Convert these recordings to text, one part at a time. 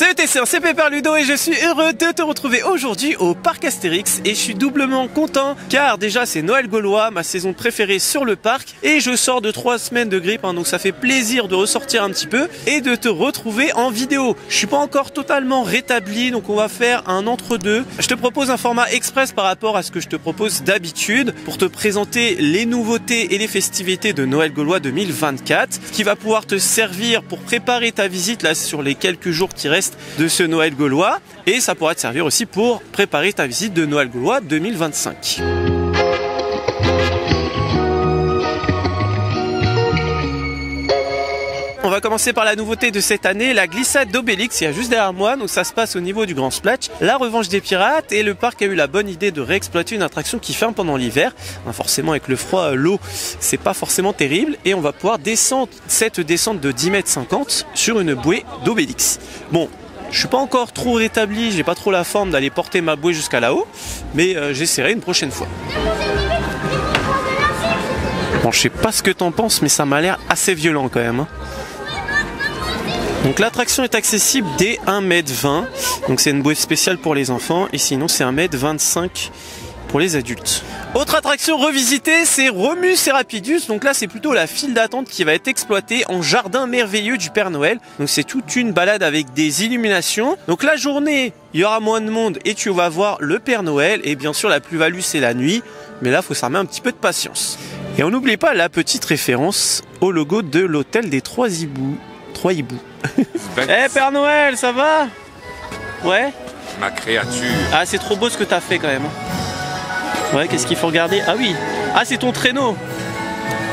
Salut TC1, c'est Pépère Ludo et je suis heureux de te retrouver aujourd'hui au parc Astérix et je suis doublement content car déjà c'est Noël gaulois, ma saison préférée sur le parc et je sors de 3 semaines de grippe donc ça fait plaisir de ressortir un petit peu et de te retrouver en vidéo. Je suis pas encore totalement rétabli donc on va faire un entre-deux. Je te propose un format express par rapport à ce que je te propose d'habitude pour te présenter les nouveautés et les festivités de Noël gaulois 2024 qui va pouvoir te servir pour préparer ta visite là sur les quelques jours qui restent de ce Noël gaulois et ça pourra te servir aussi pour préparer ta visite de Noël gaulois 2025. On va commencer par la nouveauté de cette année, la glissade d'Obélix, il y a juste derrière moi, donc ça se passe au niveau du Grand Splash, la revanche des pirates et le parc a eu la bonne idée de réexploiter une attraction qui ferme pendant l'hiver. Forcément avec le froid, l'eau c'est pas forcément terrible et on va pouvoir descendre cette descente de 10,50 m sur une bouée d'Obélix. Bon, je suis pas encore trop rétabli, j'ai pas trop la forme d'aller porter ma bouée jusqu'à là-haut, mais j'essaierai une prochaine fois. Bon, je sais pas ce que t'en penses, mais ça m'a l'air assez violent quand même. Donc l'attraction est accessible dès 1,20 m, donc c'est une bouée spéciale pour les enfants et sinon c'est 1,25 m pour les adultes. Autre attraction revisitée, c'est Romus et Rapidus, donc là c'est plutôt la file d'attente qui va être exploitée en jardin merveilleux du Père Noël. Donc c'est toute une balade avec des illuminations. Donc la journée, il y aura moins de monde et tu vas voir le Père Noël et bien sûr la plus-value c'est la nuit, mais là il faut s'armer un petit peu de patience. Et on n'oublie pas la petite référence au logo de l'hôtel des 3 hiboux. 3 hiboux. Eh Père Noël, ça va? Ouais. Ma créature. Ah c'est trop beau ce que t'as fait quand même. Ouais, qu'est-ce qu'il faut regarder? Ah oui. Ah c'est ton traîneau.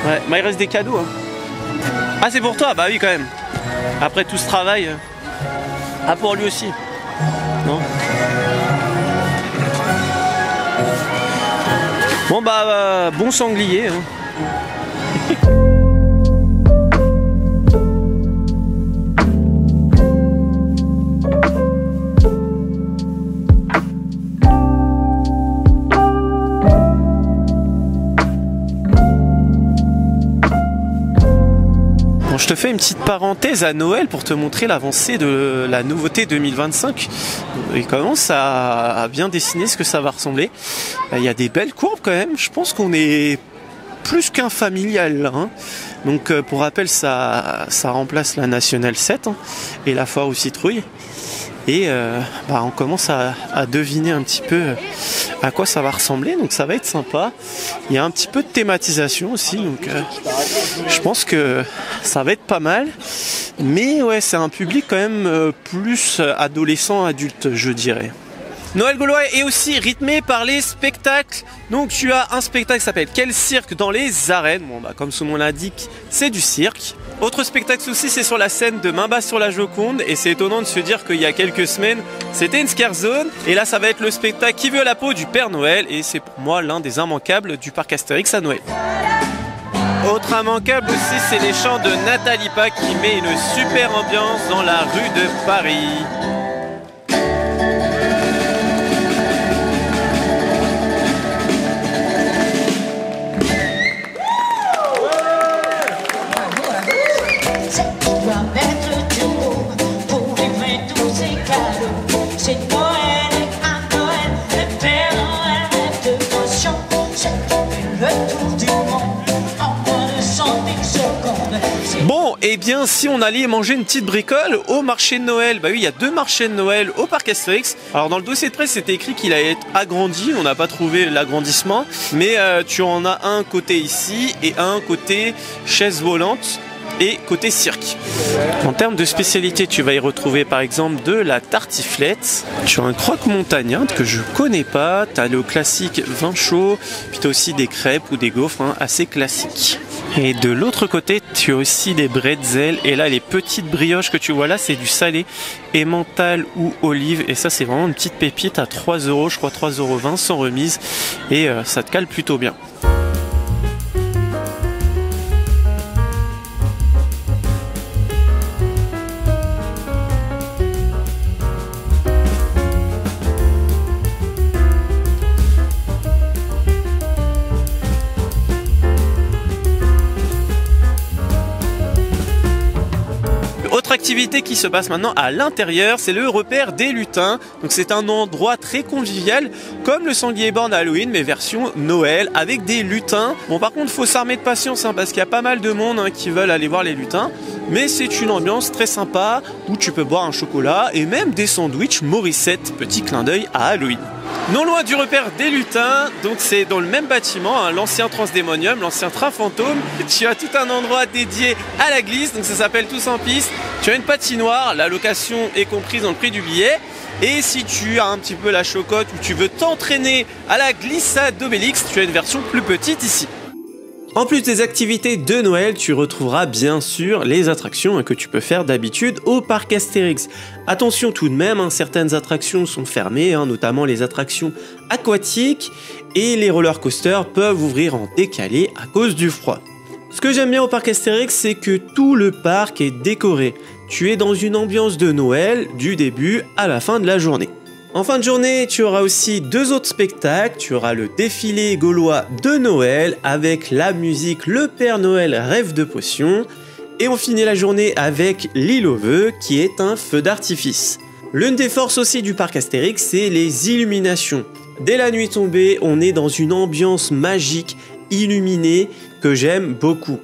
Ouais, mais il reste des cadeaux. Ah c'est pour toi? Bah oui quand même. Après tout ce travail. Ah pour lui aussi. Non? Bon bah bon sanglier. Je te fais une petite parenthèse à Noël pour te montrer l'avancée de la nouveauté 2025. Il commence à bien dessiner ce que ça va ressembler. Il y a des belles courbes quand même. Je pense qu'on est plus qu'un familial là, hein. Donc pour rappel, ça remplace la Nationale 7 et la foire aux citrouilles. Et on commence à deviner un petit peu à quoi ça va ressembler, donc ça va être sympa. Il y a un petit peu de thématisation aussi, donc je pense que ça va être pas mal. Mais ouais, c'est un public quand même plus adolescent, adulte, je dirais. Noël gaulois est aussi rythmé par les spectacles. Donc tu as un spectacle qui s'appelle Quel cirque dans les arènes. Bon bah comme son nom l'indique, c'est du cirque. Autre spectacle aussi, c'est sur la scène de Main basse sur la Joconde et c'est étonnant de se dire qu'il y a quelques semaines c'était une scare zone et là ça va être le spectacle Qui veut la peau du Père Noël et c'est pour moi l'un des immanquables du parc Astérix à Noël. Autre immanquable aussi, c'est les chants de Nathalie Pack qui met une super ambiance dans la rue de Paris. Bon, et bien si on allait manger une petite bricole au marché de Noël, bah oui, il y a 2 marchés de Noël au parc Astérix. Alors dans le dossier de presse, c'était écrit qu'il allait être agrandi, on n'a pas trouvé l'agrandissement, mais tu en as un côté ici et un côté chaise volante et côté cirque. En termes de spécialité, tu vas y retrouver par exemple de la tartiflette, tu as un croque-montagnard que je connais pas, tu as le classique vin chaud, puis tu as aussi des crêpes ou des gaufres assez classiques. Et de l'autre côté, tu as aussi des bretzels. Et là, les petites brioches que tu vois là, c'est du salé, emmental ou olive. Et ça, c'est vraiment une petite pépite à 3 €, je crois 3,20 € sans remise. Et ça te cale plutôt bien. activité qui se passe maintenant à l'intérieur, c'est le repère des lutins. Donc c'est un endroit très convivial, comme le Sanglier Born Halloween, mais version Noël, avec des lutins. Bon, par contre, faut s'armer de patience, hein, parce qu'il y a pas mal de monde qui veulent aller voir les lutins. Mais c'est une ambiance très sympa, où tu peux boire un chocolat, et même des sandwichs Morissette, petit clin d'œil à Halloween. Non loin du repère des lutins, donc c'est dans le même bâtiment, hein, l'ancien Transdémonium, l'ancien train fantôme. Tu as tout un endroit dédié à la glisse, donc ça s'appelle Tous en piste. Tu as une patinoire, la location est comprise dans le prix du billet. Et si tu as un petit peu la chocotte ou tu veux t'entraîner à la glissade d'Obélix, tu as une version plus petite ici. En plus des activités de Noël, tu retrouveras bien sûr les attractions que tu peux faire d'habitude au parc Astérix. Attention tout de même, certaines attractions sont fermées, notamment les attractions aquatiques, et les roller coasters peuvent ouvrir en décalé à cause du froid. Ce que j'aime bien au parc Astérix, c'est que tout le parc est décoré. Tu es dans une ambiance de Noël du début à la fin de la journée. En fin de journée, tu auras aussi 2 autres spectacles. Tu auras le défilé gaulois de Noël avec la musique Le Père Noël rêve de potions. Et on finit la journée avec l'île aux vœux qui est un feu d'artifice. L'une des forces aussi du parc Astérix, c'est les illuminations. Dès la nuit tombée, on est dans une ambiance magique, illuminée, que j'aime beaucoup.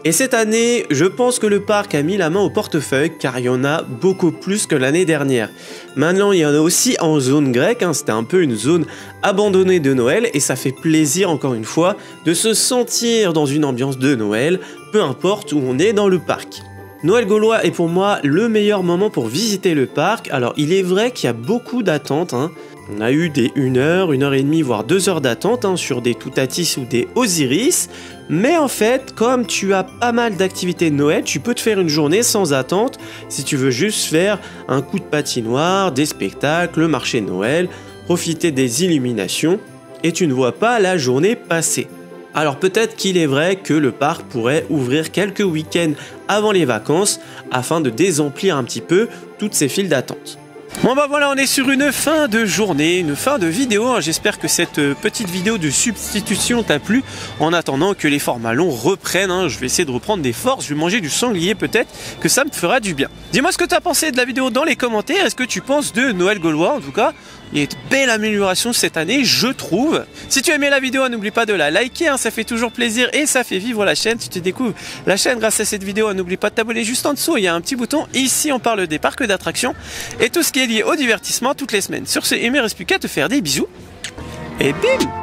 Et cette année, je pense que le parc a mis la main au portefeuille car il y en a beaucoup plus que l'année dernière. Maintenant, il y en a aussi en zone grecque, c'était un peu une zone abandonnée de Noël et ça fait plaisir encore une fois de se sentir dans une ambiance de Noël, peu importe où on est dans le parc. Noël gaulois est pour moi le meilleur moment pour visiter le parc. Alors il est vrai qu'il y a beaucoup d'attentes, On a eu des 1 heure, 1 heure et demie, voire 2 heures d'attente sur des Toutatis ou des Osiris. Mais en fait, comme tu as pas mal d'activités de Noël, tu peux te faire une journée sans attente si tu veux juste faire un coup de patinoire, des spectacles, le marché de Noël, profiter des illuminations et tu ne vois pas la journée passer. Alors peut-être qu'il est vrai que le parc pourrait ouvrir quelques week-ends avant les vacances afin de désemplir un petit peu toutes ces files d'attente. Bon bah voilà, on est sur une fin de journée, une fin de vidéo. J'espère que cette petite vidéo de substitution t'a plu. En attendant que les formats longs reprennent, je vais essayer de reprendre des forces. Je vais manger du sanglier, peut-être que ça me fera du bien. Dis-moi ce que tu as pensé de la vidéo dans les commentaires. Est-ce que tu penses de Noël gaulois? En tout cas, il y a une belle amélioration cette année, je trouve. Si tu as aimé la vidéo, n'oublie pas de la liker, ça fait toujours plaisir et ça fait vivre la chaîne. Si tu découvres la chaîne grâce à cette vidéo, n'oublie pas de t'abonner juste en dessous. Il y a un petit bouton. Ici, on parle des parcs d'attractions et tout ce qui est lié au divertissement toutes les semaines. Sur ce, il ne me reste plus qu'à te faire des bisous et bim!